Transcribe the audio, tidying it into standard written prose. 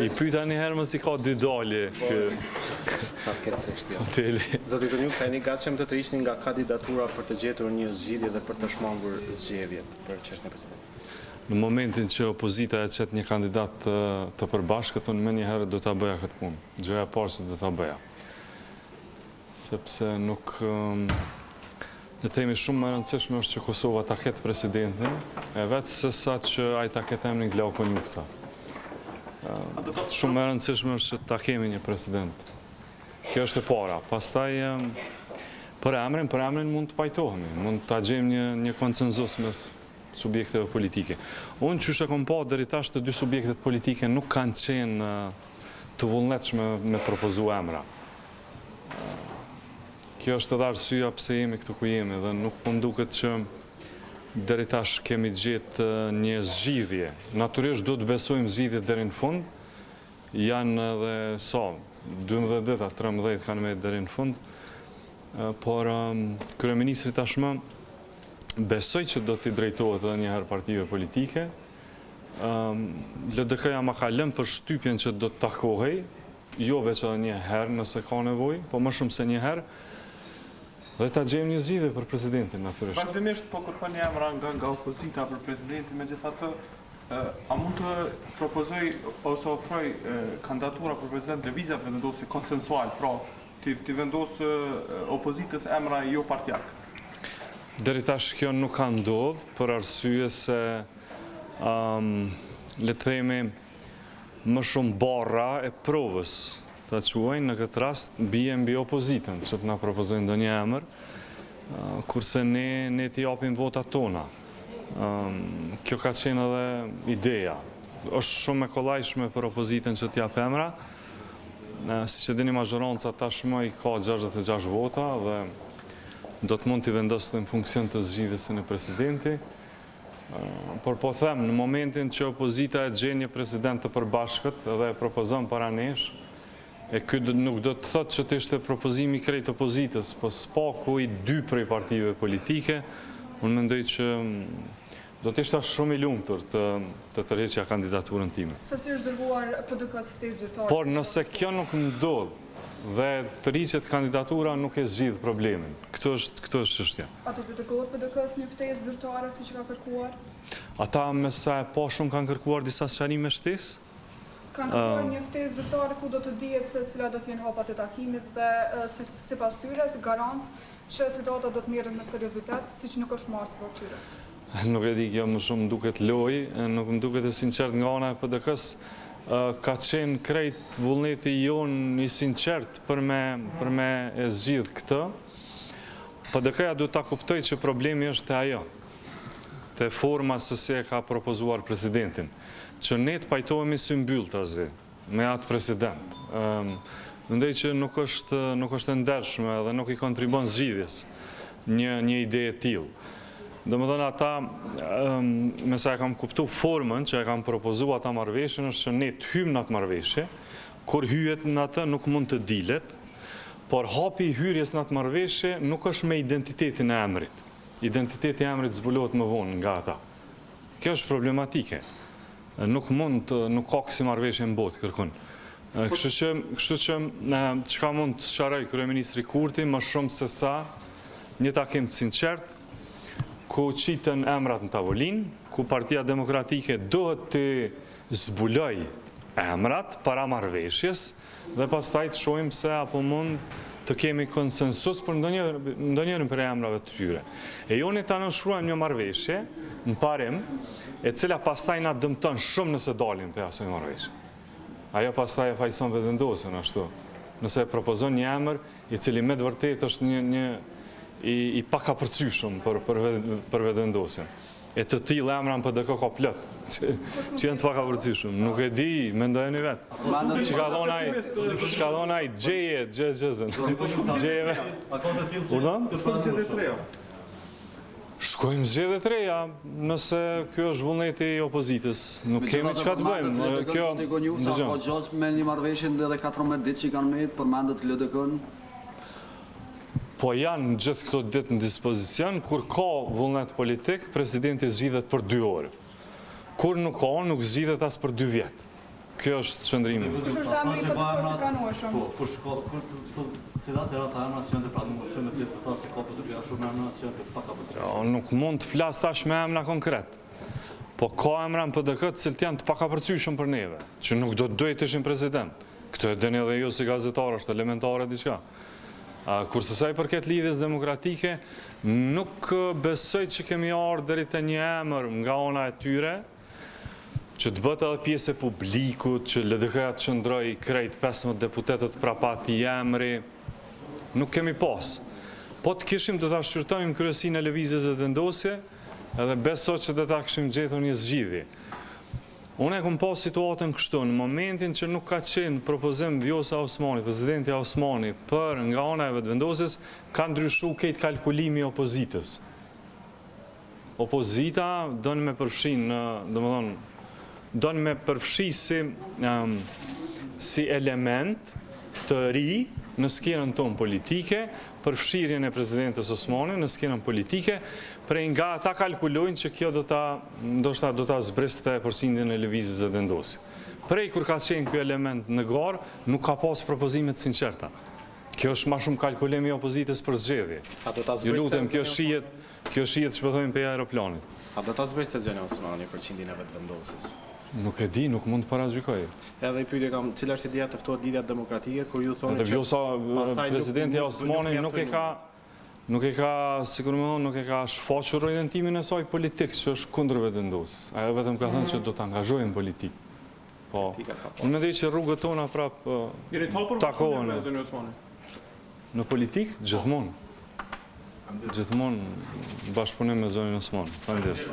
I pyta një herë më si ka dy dalje. Zoti Koniuk, sa jeni gatshëm të ishni nga kandidatura për të gjetur një zgjidhje dhe për të shmangur zgjedhjet për çështjen e presidentit? Në momentin që opozita e qet një kandidat të përbashkët, unë me njëherë do të bëja këtë punë. Gjëja parë që do të bëja. Sepse nuk... Në temi shumë më rëndësishme është që Kosova ta ketë presidentin, e vetë se sa që ai ta ketë emrin Glau Konjufca. Shumë më rëndësishme është që ta kemi një president. Kjo është e para. Pastaj, për emrin mund të pajtohemi, mund të gjejmë një konsenzus mes subjekteve politike. Unë që kom pa deri tash të dy subjektet politike nuk kanë qenë të vullnetshme me propozu emra. Kjo është edhe arsyeja pse jemi këtu ku jemi dhe nuk më duket që deri tash kemi gjetë një zgjidhje. Natyrisht do të besojmë zgjidhjet deri në fund. Janë edhe 12 ditë, 13 kanë me deri në fund. Por kryeministri tashmë besoj që do t'i drejtohet edhe një herë partive politike. LDK-ja ma ka lënë për shtypjen që do të takohej, jo veç edhe një herë nëse ka nevojë, po më shumë se një herë. Dhe ta gjejmë një zgjidhje për presidentin, natyrisht. Vazhdimisht po kërkoni emra nga opozita për presidentin, megjithatë, a mund të propozoj ose ofroj kandidatura për president lëvizja vendosi konsensual, pra të vendosë opozitës emra jo partijak? Deri tash kjo nuk ka ndodhur, për arsye se le të themi më shumë barra e provës të quajnë në këtë rast bie mbi opozitën që të na propozojnë ndonjë emër, kurse ne t'i japim votat tona. Kjo ka qenë edhe ideja. Është shumë e kollajshme për opozitën që t'jap emra. Si që dini mazhoranca tashmë i ka 66 vota dhe do të mund t'i vendosë në funksion të zgjidhjes së presidenti. Por po them, në momentin që opozita e gjen një president të përbashkët dhe e propozon para nesh, e këtë nuk do të thotë që të ishte propozimi krejt opozitës, po s'paku i dy prej partive politike, unë mendoj që do të ishte shumë i lumtur të tërheqja kandidaturën time. Sa si është dërguar PDK si ftesë zyrtare? Por nëse kjo nuk ndodh dhe tërhiqet kandidatura nuk e zgjidh problemin. Këtë është çështja. A do të dërgohet PDK-s një ftesë zyrtare siç ka kërkuar? Ata me sa e pa shumë kanë kërkuar disa sqarime shtesë. Kanë kërkuar një ftesë zyrtare ku do të dihet se cilat do të jenë hapat e takimit dhe sipas tyre garancë që situata do të merret me seriozitet, siç nuk është marrë sipas tyre. Nuk e di, kjo më shumë duket lojë, nuk më duket e sinqert nga ana e PDK-s. Ka qenë krejt vullneti jonë i sinqert për me e zgjidh këtë. PDK-ja duhet ta kuptoj që problemi është te ajo, te forma se si e ka propozuar presidentin, që ne të pajtohemi si mbylltazi me atë president. Mendoj që nuk është e ndershme dhe nuk i kontribon zgjidhjes një ide e tillë. Domethënë ata, me sa e kam kuptu formën që e kam propozu ata marrëveshjen është që ne të hymë në atë marrëveshje, kur hyhet në atë nuk mund të dilet, por hapi i hyrjes në atë marrëveshje nuk është me identitetin e emrit. Identiteti e emrit zbulohet më vonë nga ata. Kjo është problematike. Nuk ka kësi marrëveshje në botë kërkon. Kështu që çka mund të sqaroj kryeministri Kurti më shumë se sa një takim të sinqert, ku qiten emrat në tavolinë, ku Partia Demokratike dohet të zbuloj emrat para marrëveshjes dhe pastaj të shohim se apo mund të kemi konsensus për ndonjërin për emrave të tyre. E joni ta nënshkruajmë një marrëveshje në parim, e cila pastaj na dëmton shumë nëse dalim për asaj marrëveshje. Ajo pastaj e fajson vetëvendosjen ashtu. Nëse propozon një emër i cili me të vërtetë është një i pakapërcyeshëm për vetëvendosjen. E të tillë emra në PDK ka plot, që janë të pakapërcyeshëm. Nuk e di, mendojeni vetë. Çka dhon ai gjeje zën. Gjejeve. A ka të tillë të shkojmë të treja? Shkojmë zgjedhje të reja, nëse kjo është vullneti i opozitës. Nuk kemi çka të bëjmë. Kjo ka gjos me një marrëveshje edhe 14 ditë që kanë marrë përmendet LDK-n. Po janë gjithë këto ditë në dispozicion, kur ka vullnet politik, presidenti zgjidhet për 2 orë. Kur nuk ka, nuk zgjidhet as për 2 vjet. kjo është qëndrimi. Kush është emri këtë kohë si pranueshëm? Po shko, kur të cilat era ta emrat që janë të pranueshëm, me cilët se thotë se ka për të bja shumë emrat që janë të pakapërcyeshëm. Nuk mund të flas tash me emra konkret. Po ka emra në PDK të cilët janë të pakapërcyeshëm për neve, që nuk do të duhet ishin president. Këtë e dini edhe ju si gazetar, është elementare diçka. Kurse sa i përket lidhjes demokratike, nuk besoj që kemi ardhur deri te një emër nga ana e tyre, që të bëhet edhe pjesë e publikut, që LDK-ja të qëndroj krejt 15 deputetët prapati emri, nuk kemi pas. Po të kishim do ta shqyrtojmë kryesinë e lëvizjes së vendosje, edhe beso që do ta kishim gjetur një zgjidhje. Unë e kom pas situatën kështu, në momentin që nuk ka qenë propozim Vjosa Osmani, presidenti Osmani, për nga ana e vetëvendosjes, ka ndryshu këtë kalkulimi i opozitës. Opozita don me përfshi don me përfshi si element të ri në skenën tonë politike, përfshirjen e presidentës Osmani në skenën politike, prej nga ata kalkulojnë që kjo ndoshta do ta zbriste përqindjen e lëvizjes së vendosjes. Prej kur ka qenë ky element në garë, nuk ka pas propozime të sinqerta. Kjo është më shumë kalkulim i opozitës për zgjedhje. A do ta Ju lutem, zbriste kjo shihet shpëtojmë pe aeroplanit. A do ta zbriste Xheni Osmani përqindjen e vetëvendosjes? Nuk e di, nuk mund të paragjykoj. Edhe i pyetje kam, cila është ideja të ftohet lidhja demokratike kur ju thoni Edhe Vjosa, presidenti Osmani nuk e ka, sikur më thonë, nuk e ka shfaqur orientimin e saj politik që është kundër vetëvendosjes. Ajo vetëm ka thënë që do të angazhohen politik. Po, unë mendoj që rrugët tona prap Jeni të hapur takohen me Zoti Osmani. në politik gjithmonë. Gjithmonë bashkëpunim me zonin Osmani. Faleminderit.